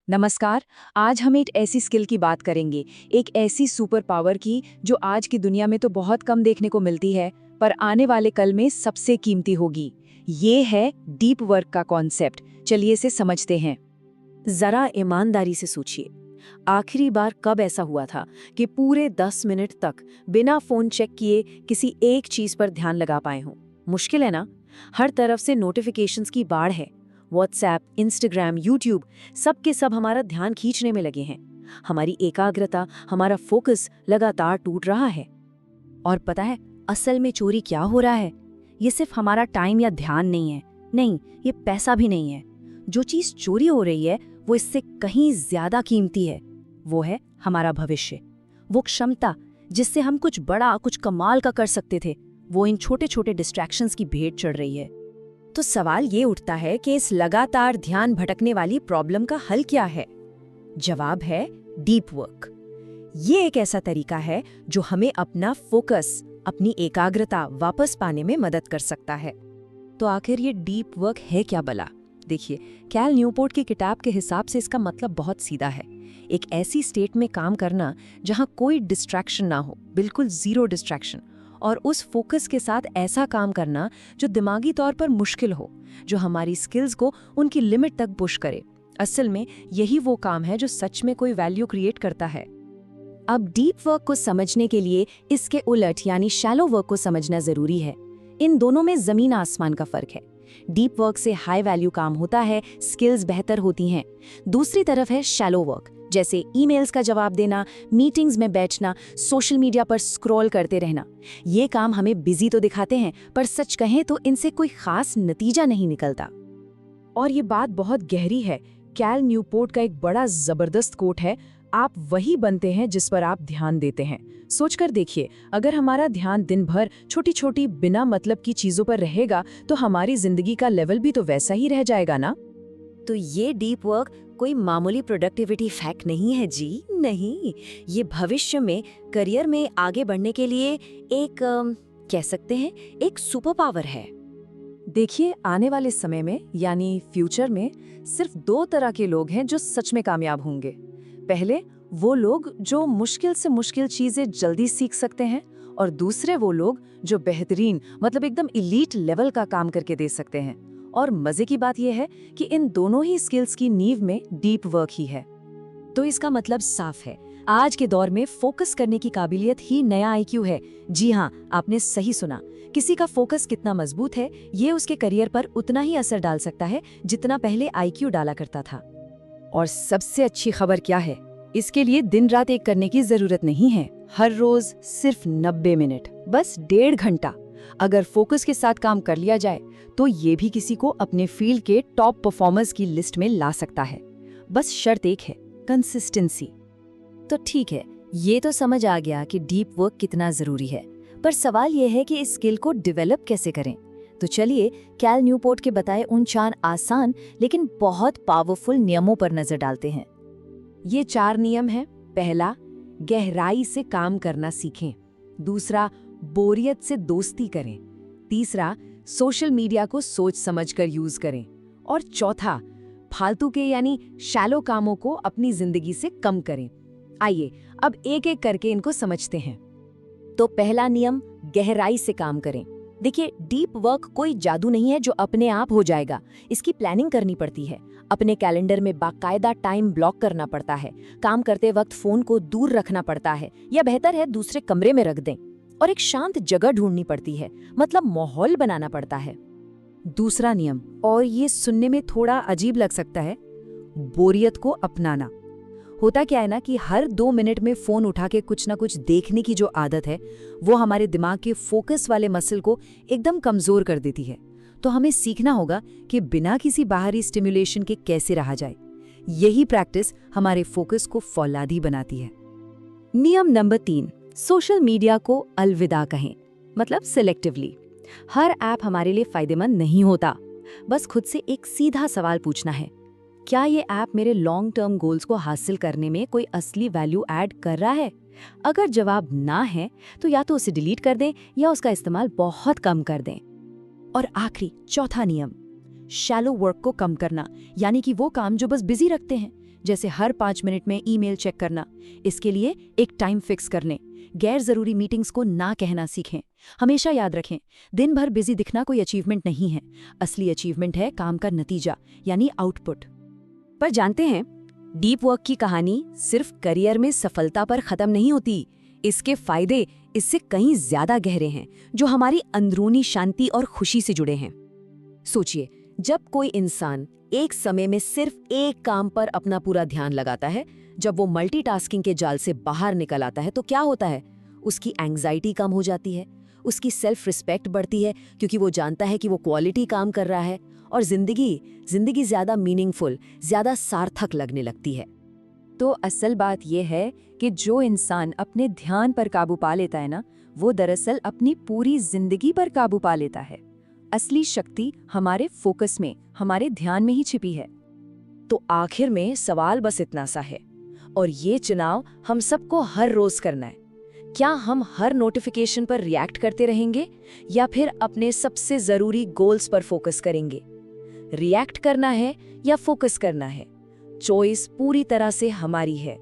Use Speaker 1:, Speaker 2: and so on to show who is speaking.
Speaker 1: नमस्कार। आज हम एक ऐसी स्किल की बात करेंगे, एक ऐसी सुपर पावर की जो आज की दुनिया में तो बहुत कम देखने को मिलती है, पर आने वाले कल में सबसे कीमती होगी। ये है डीप वर्क का कॉन्सेप्ट। चलिए इसे समझते हैं।
Speaker 2: जरा ईमानदारी से सोचिए, आखिरी बार कब ऐसा हुआ था कि पूरे 10 मिनट तक बिना फोन चेक किए किसी एक चीज पर ध्यान लगा पाए हों? मुश्किल है ना? हर तरफ से नोटिफिकेशंस की बाढ़ है। व्हाट्सएप, इंस्टाग्राम, यूट्यूब, सब के सब हमारा ध्यान खींचने में लगे हैं। हमारी एकाग्रता, हमारा फोकस लगातार टूट रहा है। और पता है असल में चोरी क्या हो रहा है? ये सिर्फ हमारा टाइम या ध्यान नहीं है, नहीं, ये पैसा भी नहीं है। जो चीज चोरी हो रही है वो इससे कहीं ज्यादा कीमती है। वो है हमारा भविष्य। वो क्षमता जिससे हम कुछ बड़ा, कुछ कमाल का कर सकते थे, वो इन छोटे छोटे डिस्ट्रैक्शंस की भेंट चढ़ रही है। तो सवाल ये उठता है कि इस लगातार ध्यान भटकने वाली प्रॉब्लम का हल क्या है? जवाब है डीप वर्क। ये एक ऐसा तरीका है जो हमें अपना फोकस, अपनी एकाग्रता वापस पाने में मदद कर सकता है। तो आखिर ये डीप वर्क है क्या भला? देखिए, कैल न्यूपोर्ट की किताब के हिसाब से इसका मतलब बहुत सीधा है। एक ऐसी स्टेट में काम करना जहां कोई डिस्ट्रैक्शन ना हो, बिल्कुल जीरो डिस्ट्रैक्शन, और उस फोकस के साथ ऐसा काम करना जो दिमागी तौर पर मुश्किल हो, जो हमारी स्किल्स को उनकी लिमिट तक पुश करे। असल में यही वो काम है जो सच में कोई वैल्यू क्रिएट करता है। अब डीप वर्क को समझने के लिए इसके उलट यानी शैलो वर्क को समझना जरूरी है। इन दोनों में जमीन आसमान का फर्क है। डीप वर्क से हाई वैल्यू काम होता है, स्किल्स बेहतर होती हैं। दूसरी तरफ है शैलो वर्क, जैसे ईमेल्स का जवाब देना, मीटिंग्स में बैठना, सोशल मीडिया पर स्क्रॉल करते रहना। ये काम हमें बिजी तो दिखाते हैं, पर सच कहें तो इनसे कोई खास नतीजा नहीं निकलता।
Speaker 1: और ये बात बहुत गहरी है। कैल न्यूपोर्ट का एक बड़ा जबरदस्त कोट है, आप वही बनते हैं जिस पर आप ध्यान देते हैं। सोचकर देखिए, अगर हमारा ध्यान दिन भर छोटी छोटी बिना मतलब की चीजों पर रहेगा तो हमारी जिंदगी का लेवल भी तो वैसा ही रह जाएगा ना।
Speaker 2: तो ये डीप वर्क कोई मामूली प्रोडक्टिविटी फैक्ट नहीं है जी, नहीं। ये भविष्य में, करियर में आगे बढ़ने के लिए एक कह सकते हैं एक सुपर पावर है।
Speaker 1: देखिए, आने वाले समय में यानी फ्यूचर में सिर्फ दो तरह के लोग हैं जो सच में कामयाब होंगे। पहले वो लोग जो मुश्किल से मुश्किल चीजें जल्दी सीख सकते हैं, और दूसरे वो लोग जो बेहतरीन मतलब एकदम इलीट लेवल का काम करके दे सकते हैं। और मजे की बात यह है कि इन दोनों ही स्किल्स की नींव में डीप वर्क ही है।
Speaker 2: तो इसका मतलब साफ है, आज के दौर में फोकस करने की काबिलियत ही नया आईक्यू है। जी हाँ, आपने सही सुना। किसी का फोकस कितना मजबूत है, ये उसके करियर पर उतना ही असर डाल सकता है जितना पहले आईक्यू डाला करता था।
Speaker 1: और सबसे अच्छी खबर क्या है? इसके लिए दिन रात एक करने की जरूरत नहीं है। हर रोज सिर्फ 90 मिनट, बस 1.5 घंटा अगर फोकस के साथ काम कर लिया जाए तो ये भी किसी को अपने फील्ड के टॉप परफॉर्मर्स की लिस्ट में ला सकता है। बस शर्त एक है, कंसिस्टेंसी।
Speaker 2: तो ठीक है, ये तो समझ आ गया कि डीप वर्क कितना जरूरी है, पर सवाल ये है कि इस स्किल को डेवलप कैसे करें। तो चलिए कैल न्यूपोर्ट के बताए उन 4 आसान लेकिन बहुत पावरफुल नियमों पर नजर डालते हैं।
Speaker 1: ये 4 नियम हैं। पहला, गहराई से काम करना सीखें। दूसरा, बोरियत से दोस्ती करें। तीसरा, सोशल मीडिया को सोच समझकर यूज करें। और चौथा, फालतू के यानी शैलो कामों को अपनी जिंदगी से कम करें। आइए अब एक एक करके इनको समझते हैं।
Speaker 2: तो पहला नियम, गहराई से काम करें। देखिए, डीप वर्क कोई जादू नहीं है जो अपने आप हो जाएगा। इसकी प्लानिंग करनी पड़ती है। अपने कैलेंडर में बाकायदा टाइम ब्लॉक करना पड़ता है। काम करते वक्त फोन को दूर रखना पड़ता है, या बेहतर है दूसरे कमरे में रख दें। और एक शांत जगह ढूंढनी पड़ती है, मतलब माहौल बनाना पड़ता है।
Speaker 1: दूसरा नियम, और ये सुनने में थोड़ा अजीब लग सकता है, बोरियत को अपनाना। होता क्या है ना कि हर 2 मिनट में फोन उठा के कुछ ना कुछ देखने की जो आदत है, वो हमारे दिमाग के फोकस वाले मसल को एकदम कमजोर कर देती है। तो हमें सीखना होगा कि बिना किसी बाहरी स्टिमुलेशन के कैसे रहा जाए। यही प्रैक्टिस हमारे फोकस को फौलादी बनाती है।
Speaker 2: नियम नंबर 3, सोशल मीडिया को अलविदा कहें, मतलब सिलेक्टिवली। हर ऐप हमारे लिए फायदेमंद नहीं होता। बस खुद से एक सीधा सवाल पूछना है, क्या ये ऐप मेरे लॉन्ग टर्म गोल्स को हासिल करने में कोई असली वैल्यू ऐड कर रहा है? अगर जवाब ना है तो या तो उसे डिलीट कर दें या उसका इस्तेमाल बहुत कम कर दें।
Speaker 1: और आखिरी, चौथा नियम, शैलो वर्क को कम करना, यानी कि वो काम जो बस बिजी रखते हैं, जैसे हर 5 मिनट में ईमेल चेक करना। इसके लिए एक टाइम फिक्स कर लें। गैर ज़रूरी मीटिंग्स को ना कहना सीखें। हमेशा याद रखें, दिन भर बिजी दिखना कोई अचीवमेंट नहीं है। असली अचीवमेंट है काम का नतीजा, यानी आउटपुट।
Speaker 2: पर जानते हैं, डीप वर्क की कहानी सिर्फ करियर में सफलता पर खत्म नहीं होती। इसके फायदे इससे कहीं ज्यादा गहरे हैं, जो हमारी अंदरूनी शांति और खुशी से जुड़े हैं। सोचिए, जब कोई इंसान एक समय में सिर्फ एक काम पर अपना पूरा ध्यान लगाता है, जब वो मल्टीटास्किंग के जाल से बाहर निकल आता है, तो क्या होता है? उसकी एंग्जाइटी कम हो जाती है, उसकी सेल्फ रिस्पेक्ट बढ़ती है, क्योंकि वो जानता है कि वो क्वालिटी काम कर रहा है, और जिंदगी ज्यादा मीनिंगफुल, ज्यादा सार्थक लगने लगती है।
Speaker 1: तो असल बात यह है कि जो इंसान अपने ध्यान पर काबू पा लेता है ना, वो दरअसल अपनी पूरी जिंदगी पर काबू पा लेता है। असली शक्ति हमारे फोकस में, हमारे ध्यान में ही छिपी है।
Speaker 2: तो आखिर में सवाल बस इतना सा है, और ये चुनाव हम सबको हर रोज करना है। क्या हम हर नोटिफिकेशन पर रिएक्ट करते रहेंगे, या फिर अपने सबसे जरूरी गोल्स पर फोकस करेंगे? रिएक्ट करना है या फोकस करना है, चॉइस पूरी तरह से हमारी है।